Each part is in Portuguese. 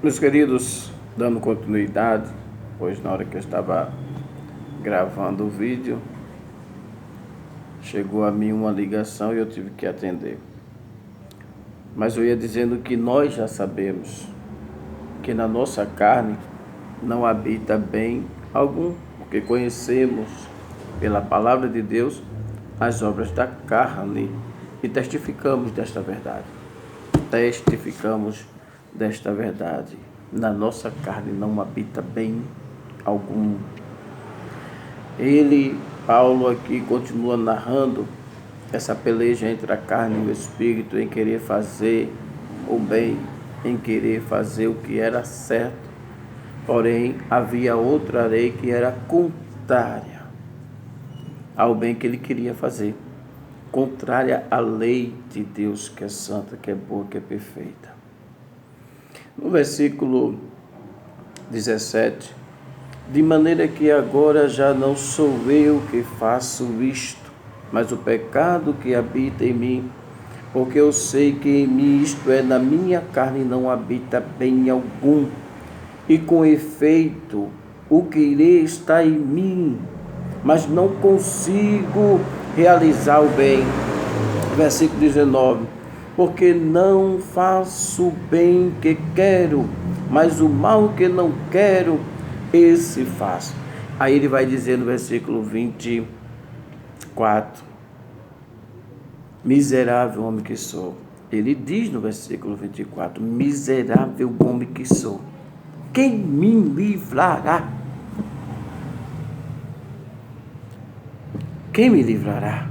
Meus queridos, dando continuidade, pois na hora que eu estava gravando o vídeo, chegou a mim uma ligação e eu tive que atender. Mas eu ia dizendo que nós já sabemos que na nossa carne não habita bem algum, porque conhecemos pela palavra de Deus as obras da carne e testificamos desta verdade. Na nossa carne não habita bem algum. Paulo aqui continua narrando essa peleja entre a carne e o espírito em querer fazer o bem, em querer fazer o que era certo. Porém, havia outra lei que era contrária ao bem que ele queria fazer, contrária à lei de Deus, que é santa, que é boa, que é perfeita. No versículo 17, de maneira que agora já não sou eu que faço isto, mas o pecado que habita em mim, porque eu sei que em mim, isto é, na minha carne, não habita bem algum, e com efeito, o querer está em mim, mas não consigo realizar o bem. Versículo 19, porque não faço o bem que quero, mas o mal que não quero, esse faço. Aí ele vai dizer no versículo 24, miserável homem que sou. Ele diz no versículo 24, miserável homem que sou, quem me livrará? Quem me livrará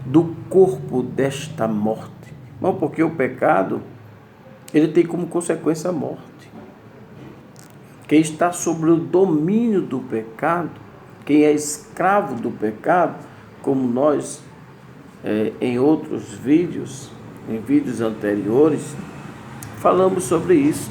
do corpo desta morte? Não, porque o pecado, ele tem como consequência a morte. Quem está sobre o domínio do pecado, quem é escravo do pecado, como nós, em outros vídeos, em vídeos anteriores, falamos sobre isso.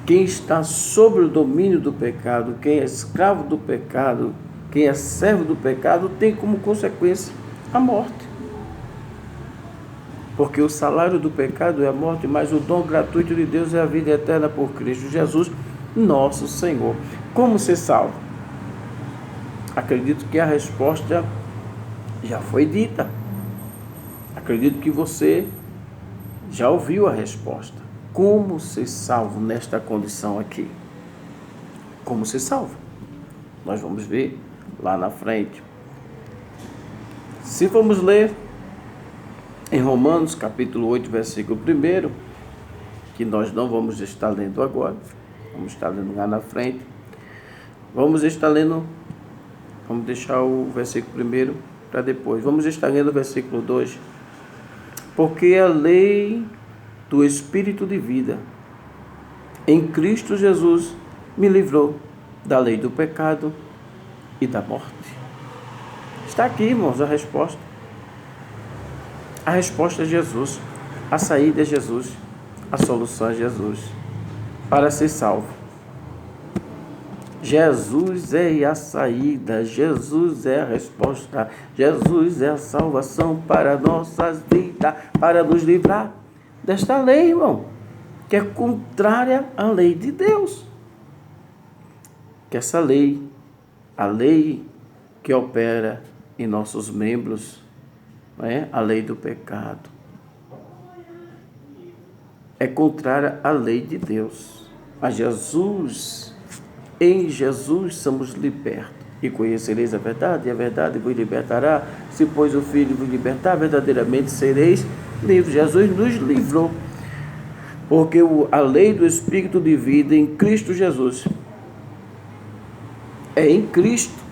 Quem está sobre o domínio do pecado, quem é escravo do pecado, quem é servo do pecado, tem como consequência a morte. Porque o salário do pecado é a morte, mas o dom gratuito de Deus é a vida eterna por Cristo Jesus, nosso Senhor. Como ser salvo? Acredito que a resposta já foi dita. Acredito que você já ouviu a resposta. Como ser salvo nesta condição aqui? Como ser salvo? Nós vamos ver lá na frente. Se vamos ler em Romanos, capítulo 8, versículo 1, que nós não vamos estar lendo agora, vamos estar lendo lá na frente. Vamos deixar o versículo 1 para depois. Vamos estar lendo o versículo 2. Porque a lei do Espírito de vida em Cristo Jesus me livrou da lei do pecado e da morte. Está aqui, irmãos, a resposta. A resposta é Jesus, a saída é Jesus, a solução é Jesus, para ser salvo. Jesus é a saída, Jesus é a resposta, Jesus é a salvação para nossas vidas, para nos livrar desta lei, irmão, que é contrária à lei de Deus. Que essa lei, a lei que opera em nossos membros, a lei do pecado, é contrária à lei de Deus. Mas em Jesus somos libertos. E conhecereis a verdade, e a verdade vos libertará. Se, pois, o Filho vos libertar, verdadeiramente sereis livres. Jesus nos livrou. Porque a lei do Espírito de vida em Cristo Jesus é em Cristo.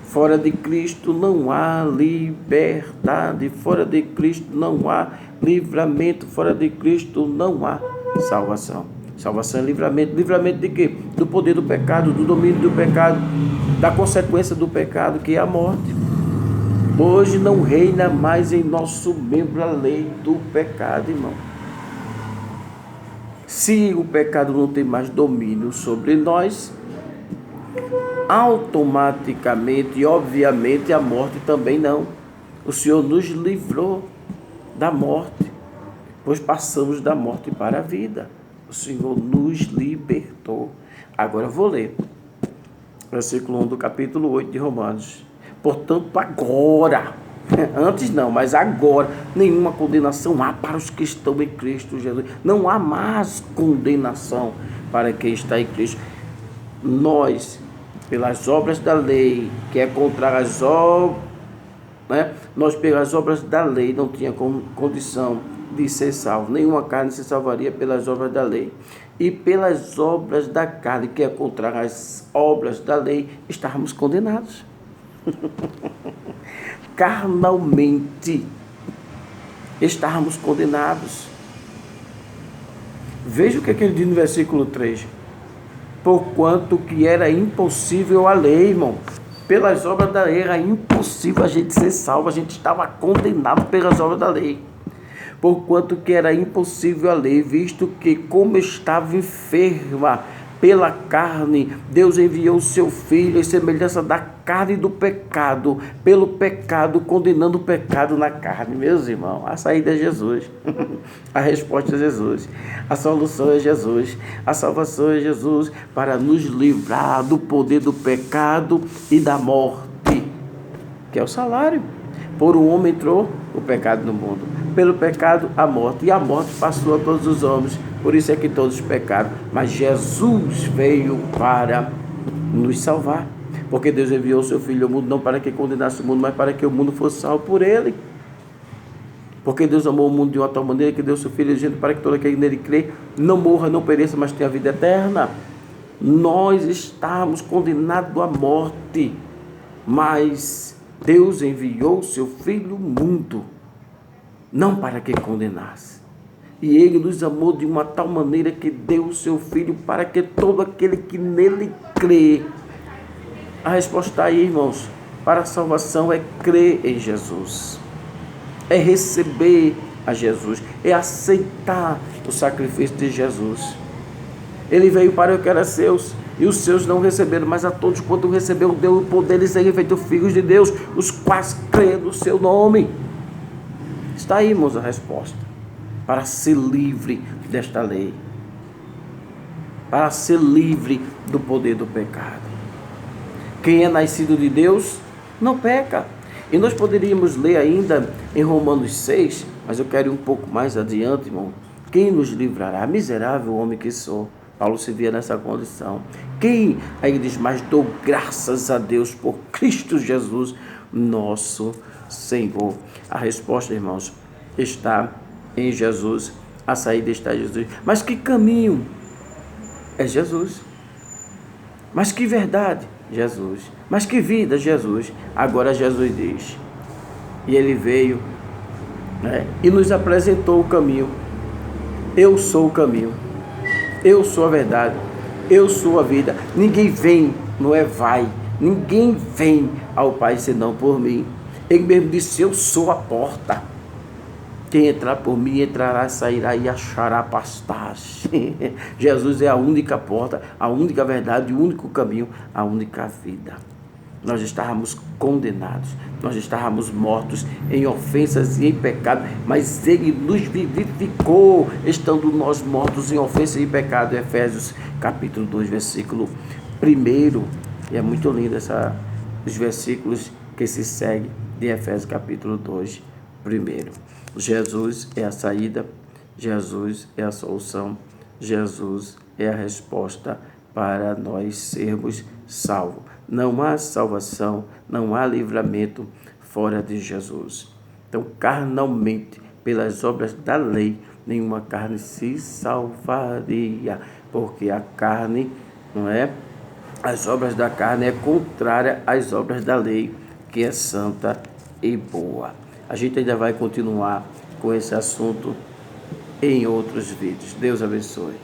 Fora de Cristo não há liberdade, fora de Cristo não há livramento, fora de Cristo não há salvação. Salvação é livramento. Livramento de quê? Do poder do pecado, do domínio do pecado, da consequência do pecado, que é a morte. Hoje não reina mais em nosso membro a lei do pecado, irmão. Se o pecado não tem mais domínio sobre nós, automaticamente e obviamente a morte também não. O Senhor nos livrou da morte, pois passamos da morte para a vida. O Senhor nos libertou. Agora eu vou ler versículo 1 do capítulo 8 de Romanos. Portanto, agora, antes não, mas agora, nenhuma condenação há para os que estão em Cristo Jesus. Não há mais condenação para quem está em Cristo. Nós, pelas obras da lei, que é contra as obras, né? Nós pelas obras da lei não tinha condição de ser salvo. Nenhuma carne se salvaria pelas obras da lei. E pelas obras da carne, que é contra as obras da lei, estávamos condenados. Carnalmente estávamos condenados. Veja o que ele diz no versículo 3. Porquanto que era impossível a lei, irmão. Pelas obras da lei era impossível a gente ser salvo. A gente estava condenado pelas obras da lei. Porquanto que era impossível a lei, visto que, como estava enferma pela carne, Deus enviou o seu Filho em semelhança da carne do pecado, pelo pecado, condenando o pecado na carne. Meus irmãos, a saída é Jesus, a resposta é Jesus, a solução é Jesus, a salvação é Jesus, para nos livrar do poder do pecado e da morte, que é o salário. Por um homem entrou o pecado no mundo, pelo pecado a morte, e a morte passou a todos os homens, por isso é que todos pecaram. Mas Jesus veio para nos salvar, porque Deus enviou o seu Filho ao mundo, não para que condenasse o mundo, mas para que o mundo fosse salvo por ele. Porque Deus amou o mundo de uma tal maneira que deu o seu Filho urgente para que todo aquele que nele crê não morra, não pereça, mas tenha a vida eterna. Nós estávamos condenados à morte, mas Deus enviou o seu Filho ao mundo, não para que condenasse. E Ele nos amou de uma tal maneira que deu o seu Filho para que todo aquele que nele crê. A resposta está aí, irmãos. Para a salvação é crer em Jesus, é receber a Jesus, é aceitar o sacrifício de Jesus. Ele veio para o que era seus, e os seus não receberam, mas a todos quanto recebeu, deu o poder de serem feitos filhos de Deus, os quais creem no seu nome. Está aí, irmãos, a resposta. Para ser livre desta lei, para ser livre do poder do pecado. Quem é nascido de Deus não peca. E nós poderíamos ler ainda em Romanos 6, mas eu quero ir um pouco mais adiante, irmão. Quem nos livrará? Miserável homem que sou. Paulo se via nessa condição. Quem? Aí ele diz, mas dou graças a Deus por Cristo Jesus, nosso Senhor. A resposta, irmãos, está em Jesus. A saída está em Jesus. Mas que caminho? É Jesus. Mas que verdade? Jesus. Mas que vida? Jesus. Agora Jesus diz. E ele veio, né, e nos apresentou o caminho. Eu sou o caminho. Eu sou a verdade. Eu sou a vida. Ninguém vem, não é vai. Ninguém vem ao Pai senão por mim. Ele mesmo disse, eu sou a porta. Quem entrar por mim, entrará, sairá e achará pastagem. Jesus é a única porta, a única verdade, o único caminho, a única vida. Nós estávamos condenados, nós estávamos mortos em ofensas e em pecado, mas Ele nos vivificou, estando nós mortos em ofensas e em pecado. Efésios capítulo 2, versículo 1. E é muito lindo os versículos que se seguem de Efésios capítulo 2, 1. Jesus é a saída, Jesus é a solução, Jesus é a resposta para nós sermos salvos. Não há salvação, não há livramento fora de Jesus. Então, carnalmente, pelas obras da lei, nenhuma carne se salvaria, porque a carne, não é? As obras da carne é contrária às obras da lei, que é santa e boa. A gente ainda vai continuar com esse assunto em outros vídeos. Deus abençoe.